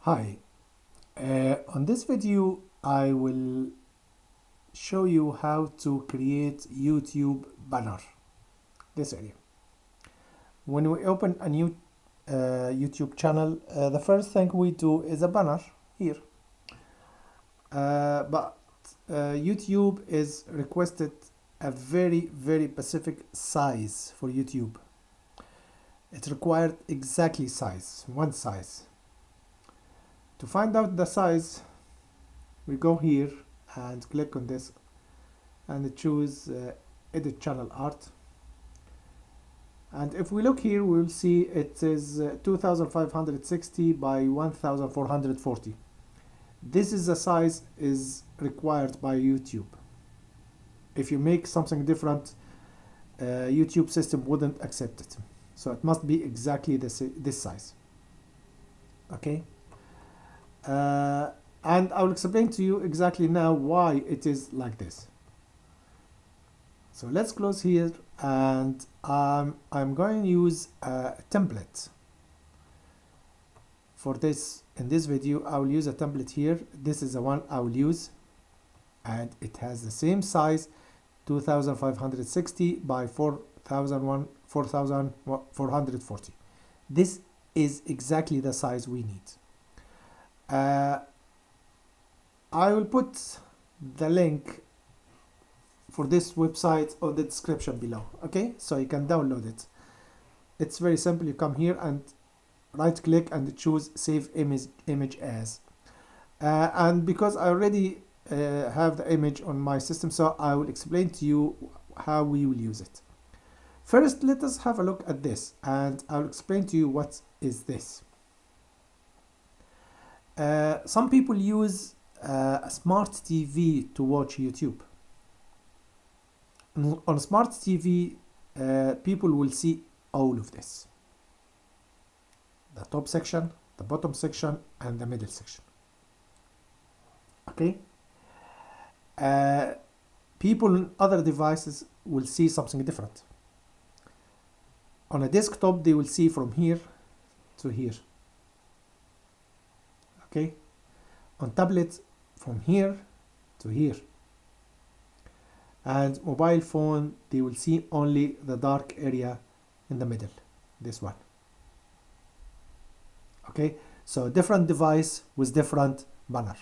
Hi, on this video I will show you how to create YouTube banner, this area. When we open a new YouTube channel, the first thing we do is a banner here. But YouTube is requested a very specific size for YouTube. It required exactly one size. To find out the size, we go here and click on this and choose edit channel art, and if we look here we will see it is 2560 by 1440. This is the size is required by YouTube. If you make something different, YouTube system wouldn't accept it, so it must be exactly this size. Okay. And I will explain to you exactly now why it is like this. So let's close here, and I'm going to use a template for this. In this video I will use a template here. This is the one I will use, and it has the same size, 2560 by 4440. This is exactly the size we need. I will put the link for this website on the description below, okay, so you can download it. It's very simple. You come here and right click and choose save image as, and because I already have the image on my system, so I will explain to you how we will use it. First, let us have a look at this, and I'll explain to you what is this. Some people use a smart TV to watch YouTube. On smart TV, people will see all of this: the top section, the bottom section, and the middle section. Okay. People on other devices will see something different. On a desktop, they will see from here to here. Okay. On tablet, from here to here. And mobile phone, they will see only the dark area in the middle, this one. Okay, so different device with different banner.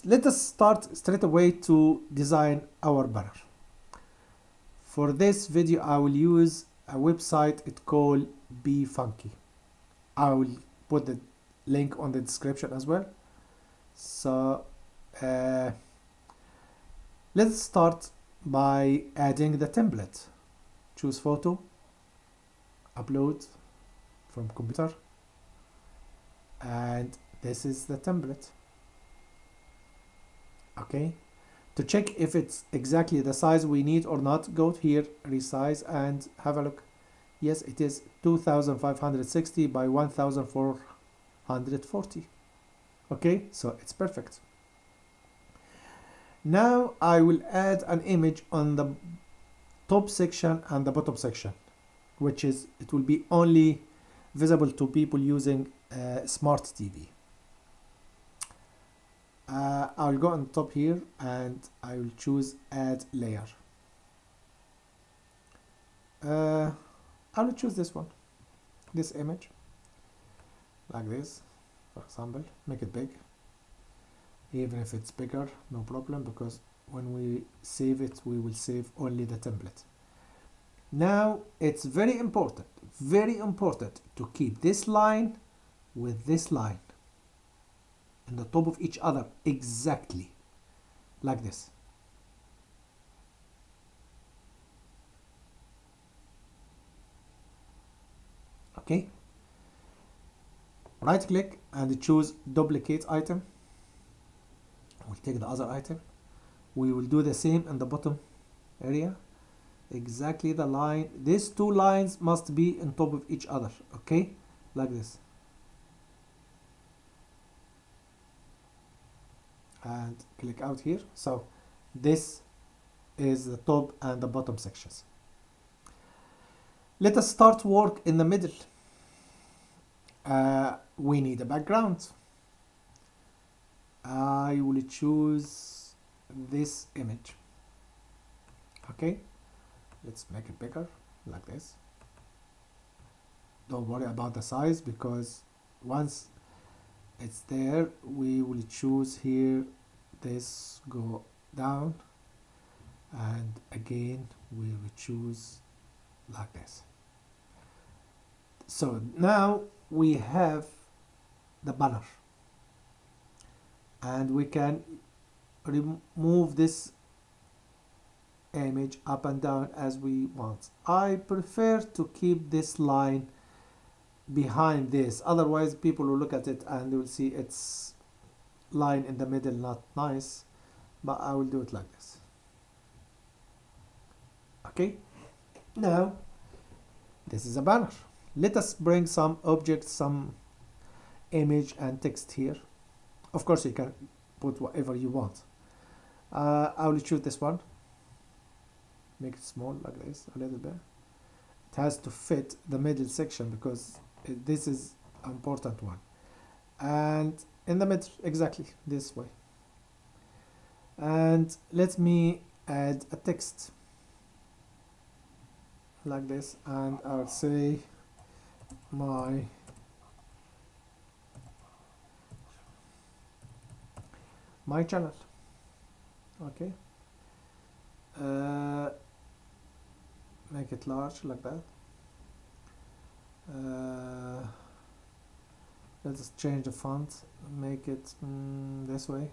Let us start straight away to design our banner. For this video I will use a website. It's called Be Funky. I will put the link on the description as well. So let's start by adding the template. Choose photo, upload from computer, and this is the template. Okay, to check if it's exactly the size we need or not, go here, resize, and have a look. Yes, it is 2560 by 1440. Okay, so it's perfect. Now I will add an image on the top section and the bottom section, which is, it will be only visible to people using smart TV. I'll go on top here and I will choose add layer. I will choose this one, this image, like this, for example. Make it big. Even if it's bigger, no problem, because when we save it, we will save only the template. Now it's very important to keep this line with this line on the top of each other, exactly like this. Okay, right click and choose duplicate item. We'll take the other item. We will do the same in the bottom area, exactly the line. These two lines must be on top of each other, okay, like this. And click out here. So this is the top and the bottom sections. Let us start work in the middle. We need a background. I will choose this image. Okay, let's make it bigger like this. Don't worry about the size, because once it's there, we will choose here, this go down, and again we will choose like this. So now we have the banner, and we can remove this image up and down as we want. I prefer to keep this line behind this, otherwise people will look at it and they will see it's line in the middle, not nice, but I will do it like this. Okay, now this is a banner. Let us bring some objects, some image and text here. Of course you can put whatever you want. I will choose this one, make it small like this a little bit. It has to fit the middle section because this is an important one, and in the middle exactly this way. And let me add a text like this, and I'll say my channel. Okay, make it large like that. Let's change the font, make it this way,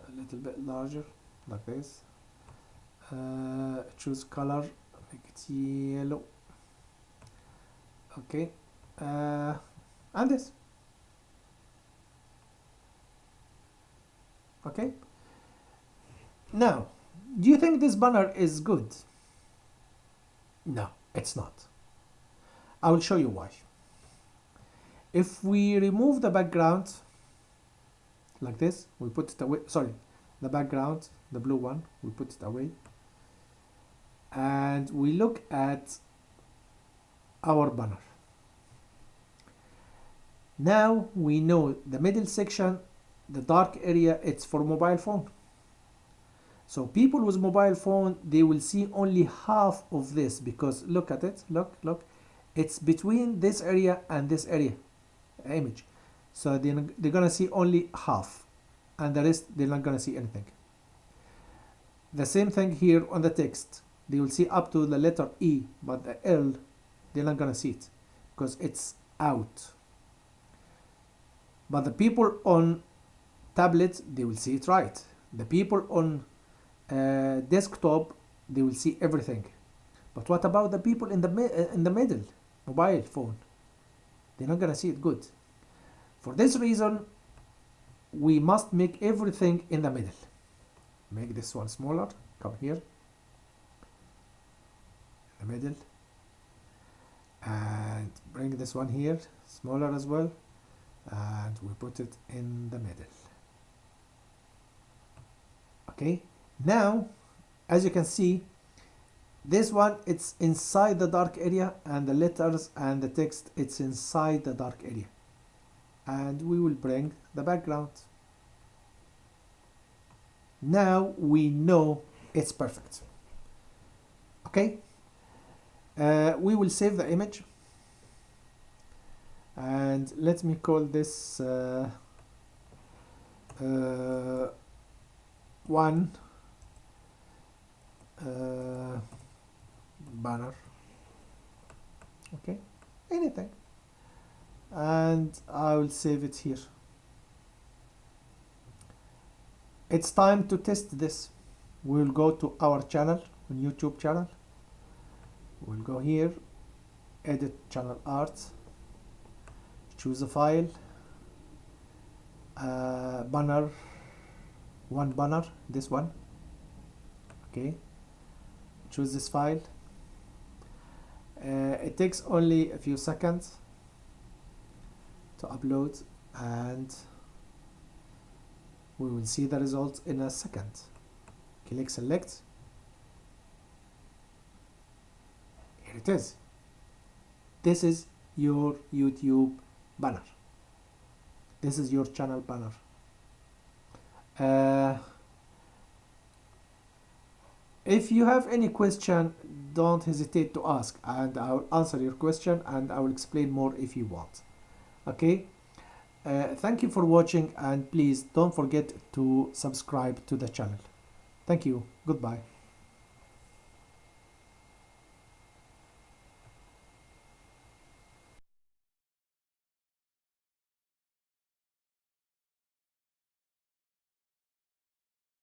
a little bit larger like this. Choose color, make it yellow. Okay, and this. Okay, now do you think this banner is good? No, it's not. I will show you why. If we remove the background like this, we put it away, sorry, the background, the blue one, we put it away, and we look at our banner. Now we know the middle section, the dark area, it's for mobile phone. So people with mobile phone, they will see only half of this, because look at it, look, it's between this area and this area image. So they're gonna see only half, and the rest they're not gonna see anything. The same thing here on the text. They will see up to the letter E, but the L, they're not gonna see it because it's out. But the people on tablet, they will see it right. The people on desktop, they will see everything. But what about the people in the middle, mobile phone? They're not gonna see it good. For this reason, we must make everything in the middle. Make this one smaller, come here, in the middle, and bring this one here, smaller as well, and we put it in the middle. Okay, now, as you can see, this one, it's inside the dark area, and the letters and the text, it's inside the dark area. And we will bring the background. Now we know it's perfect. Okay, we will save the image, and let me call this one banner. Okay, anything, and I will save it here. It's time to test this. We'll go to our channel, on YouTube channel. We'll go here, edit channel art, choose a file, banner, one banner, this one. Okay, choose this file. It takes only a few seconds to upload, and we will see the result in a second. Click select. Here it is. This is your YouTube banner. This is your channel banner. If you have any question, don't hesitate to ask, and I will answer your question, and I will explain more if you want. Okay? Thank you for watching, and please don't forget to subscribe to the channel. Thank you. Goodbye.